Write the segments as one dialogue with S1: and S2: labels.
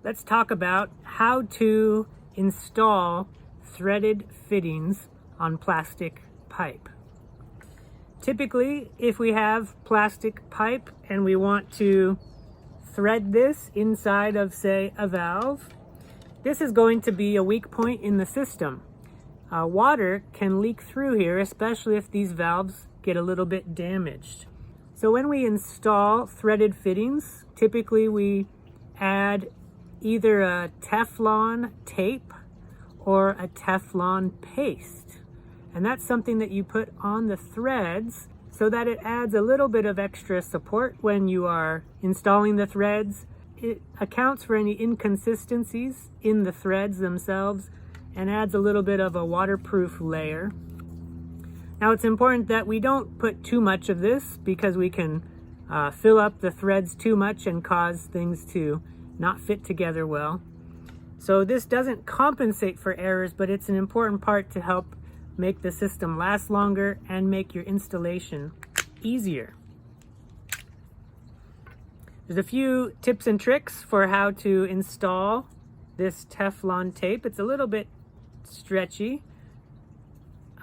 S1: Let's talk about how to install threaded fittings on plastic pipe. Typically, if we have plastic pipe and we want to thread this inside of, say, a valve, this is going to be a weak point in the system. Water can leak through here, especially if these valves get a little bit damaged. So when we install threaded fittings, typically we add either a Teflon tape or a Teflon paste. And that's something that you put on the threads so that it adds a little bit of extra support when you are installing the threads. It accounts for any inconsistencies in the threads themselves and adds a little bit of a waterproof layer. Now it's important that we don't put too much of this because we can fill up the threads too much and cause things to not fit together well. So this doesn't compensate for errors, but it's an important part to help make the system last longer and make your installation easier. There's a few tips and tricks for how to install this Teflon tape. It's a little bit stretchy.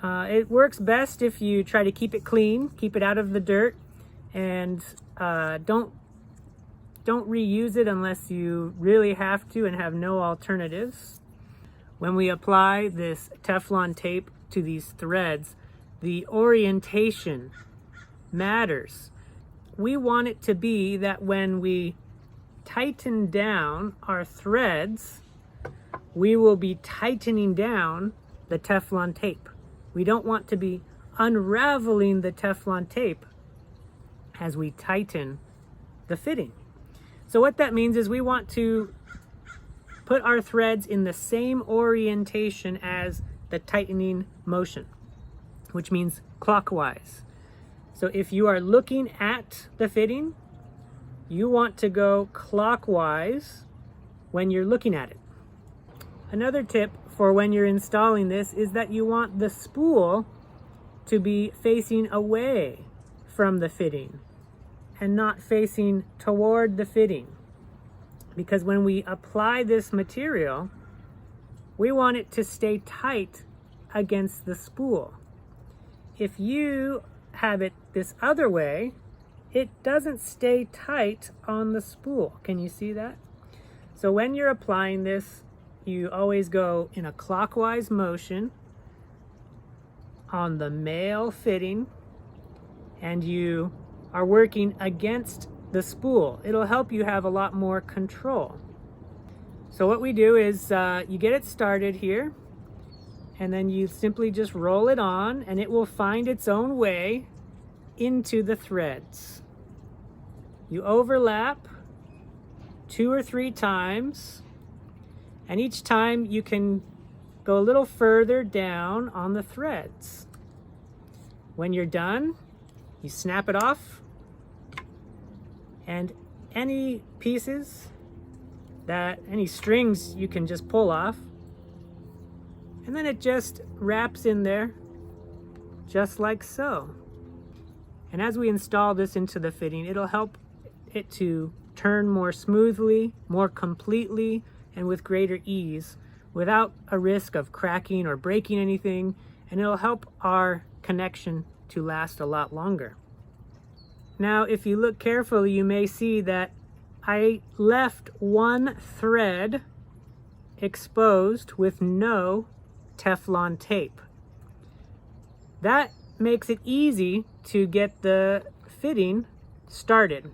S1: It works best if you try to keep it clean, keep it out of the dirt, and don't reuse it unless you really have to and have no alternatives. When we apply this Teflon tape to these threads, the orientation matters. We want it to be that when we tighten down our threads, we will be tightening down the Teflon tape. We don't want to be unraveling the Teflon tape as we tighten the fitting. So what that means is we want to put our threads in the same orientation as the tightening motion, which means clockwise. So if you are looking at the fitting, you want to go clockwise when you're looking at it. Another tip for when you're installing this is that you want the spool to be facing away from the fitting and not facing toward the fitting. Because when we apply this material, we want it to stay tight against the spool. If you have it this other way, it doesn't stay tight on the spool. Can you see that? So when you're applying this, you always go in a clockwise motion on the male fitting, and you are working against the spool. It'll help you have a lot more control. So what we do is you get it started here, and then you simply just roll it on, and it will find its own way into the threads. You overlap 2 or 3 times, and each time you can go a little further down on the threads. When you're done, you snap it off, and any pieces any strings you can just pull off, and then it just wraps in there just like so. And as we install this into the fitting, it'll help it to turn more smoothly, more completely, and with greater ease without a risk of cracking or breaking anything, and it'll help our connection to last a lot longer. Now, if you look carefully, you may see that I left one thread exposed with no Teflon tape. That makes it easy to get the fitting started.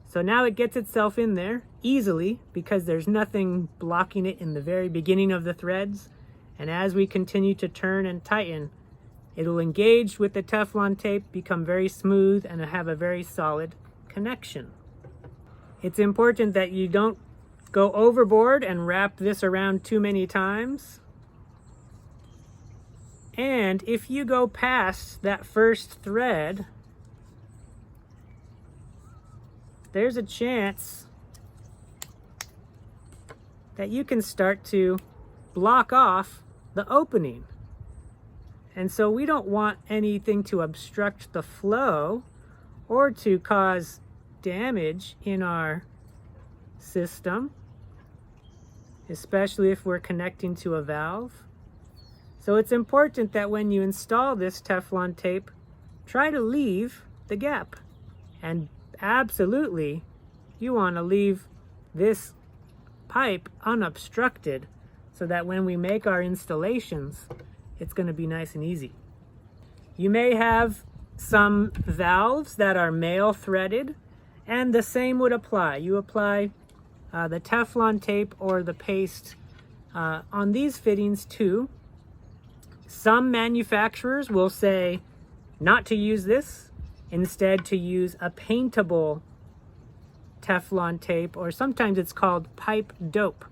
S1: So now it gets itself in there easily because there's nothing blocking it in the very beginning of the threads. And as we continue to turn and tighten, it'll engage with the Teflon tape, become very smooth, and have a very solid connection. It's important that you don't go overboard and wrap this around too many times. And if you go past that first thread, there's a chance that you can start to block off the opening. And so we don't want anything to obstruct the flow or to cause damage in our system. especially if we're connecting to a valve. So it's important that when you install this Teflon tape, try to leave the gap. And absolutely, you want to leave this pipe unobstructed so that when we make our installations, it's going to be nice and easy. You may have some valves that are male threaded, and the same would apply. You apply the Teflon tape or the paste on these fittings too. Some manufacturers will say not to use this, instead to use a paintable Teflon tape, or sometimes it's called pipe dope.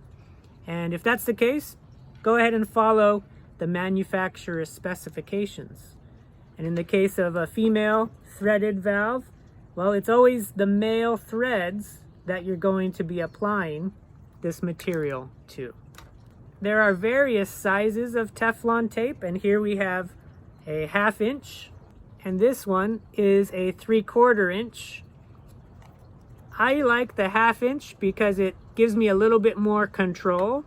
S1: And if that's the case, go ahead and follow the manufacturer's specifications. And in the case of a female threaded valve, well, it's always the male threads that you're going to be applying this material to. There are various sizes of Teflon tape, and here we have a 1/2 inch, and this one is a 3/4 inch. I like the 1/2 inch because it gives me a little bit more control.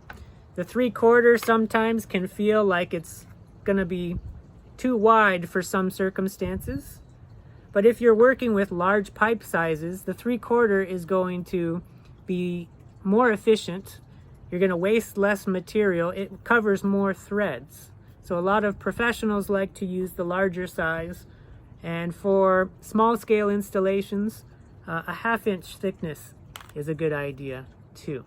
S1: The 3/4 sometimes can feel like it's gonna be too wide for some circumstances. But if you're working with large pipe sizes, the 3/4 is going to be more efficient. You're going to waste less material. It covers more threads. So a lot of professionals like to use the larger size. And for small scale installations, a 1/2 inch thickness is a good idea too.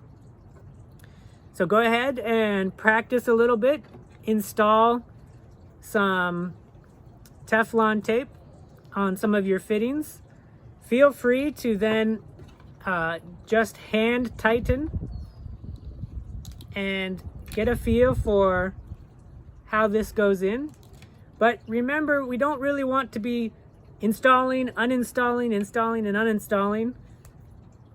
S1: So go ahead and practice a little bit. Install some Teflon tape on some of your fittings. Feel free to then just hand tighten and get a feel for how this goes in. But remember, we don't really want to be installing, uninstalling, installing, and uninstalling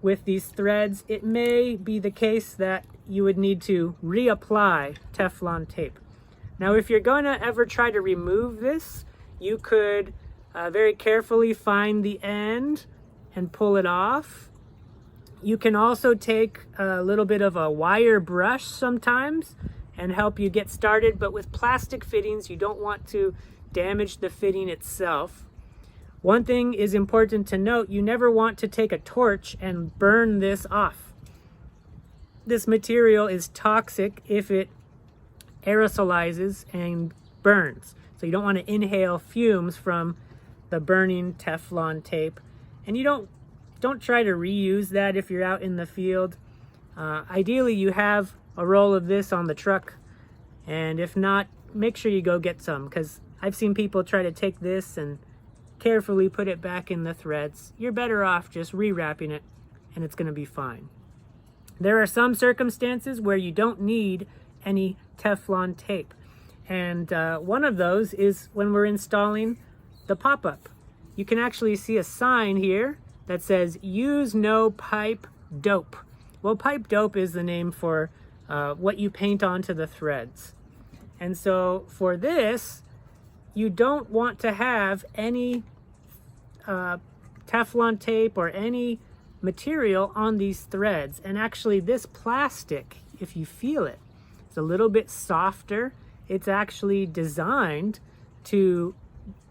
S1: with these threads. It may be the case that you would need to reapply Teflon tape. Now, if you're going to ever try to remove this, you could very carefully find the end and pull it off. You can also take a little bit of a wire brush sometimes and help you get started, but with plastic fittings, you don't want to damage the fitting itself. One thing is important to note: you never want to take a torch and burn this off. This material is toxic if it aerosolizes and burns. So you don't want to inhale fumes from the burning Teflon tape. And you don't try to reuse that if you're out in the field. Ideally, you have a roll of this on the truck. And if not, make sure you go get some, because I've seen people try to take this and carefully put it back in the threads. You're better off just rewrapping it, and it's going to be fine. There are some circumstances where you don't need any Teflon tape. And one of those is when we're installing the pop-up. You can actually see a sign here that says, "Use no pipe dope." Well, pipe dope is the name for what you paint onto the threads. And so for this, you don't want to have any Teflon tape or any material on these threads. And actually this plastic, if you feel it, it's a little bit softer. It's actually designed to,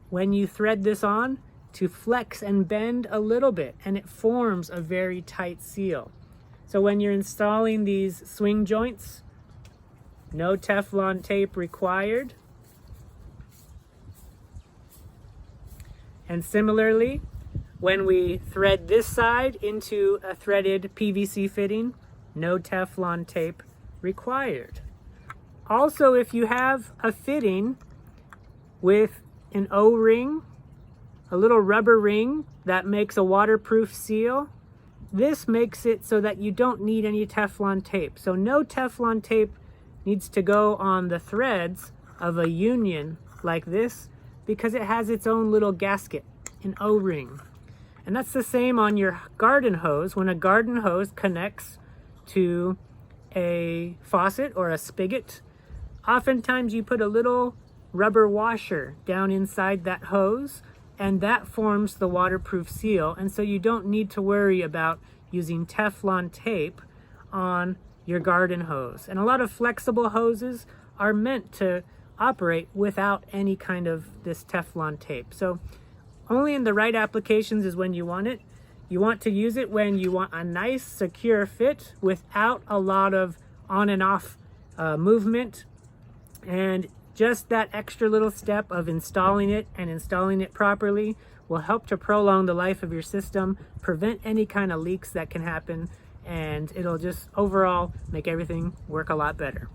S1: when you thread this on, to flex and bend a little bit, and it forms a very tight seal. So when you're installing these swing joints, no Teflon tape required. And similarly, when we thread this side into a threaded PVC fitting, no Teflon tape required. Also, if you have a fitting with an O-ring, a little rubber ring that makes a waterproof seal, this makes it so that you don't need any Teflon tape. So no Teflon tape needs to go on the threads of a union like this, because it has its own little gasket, an O-ring. And that's the same on your garden hose. When a garden hose connects to a faucet or a spigot, oftentimes you put a little rubber washer down inside that hose, and that forms the waterproof seal. And so you don't need to worry about using Teflon tape on your garden hose. And a lot of flexible hoses are meant to operate without any kind of this Teflon tape. So only in the right applications is when you want it. You want to use it when you want a nice, secure fit without a lot of on and off movement. And just that extra little step of installing it and installing it properly will help to prolong the life of your system, prevent any kind of leaks that can happen, and it'll just overall make everything work a lot better.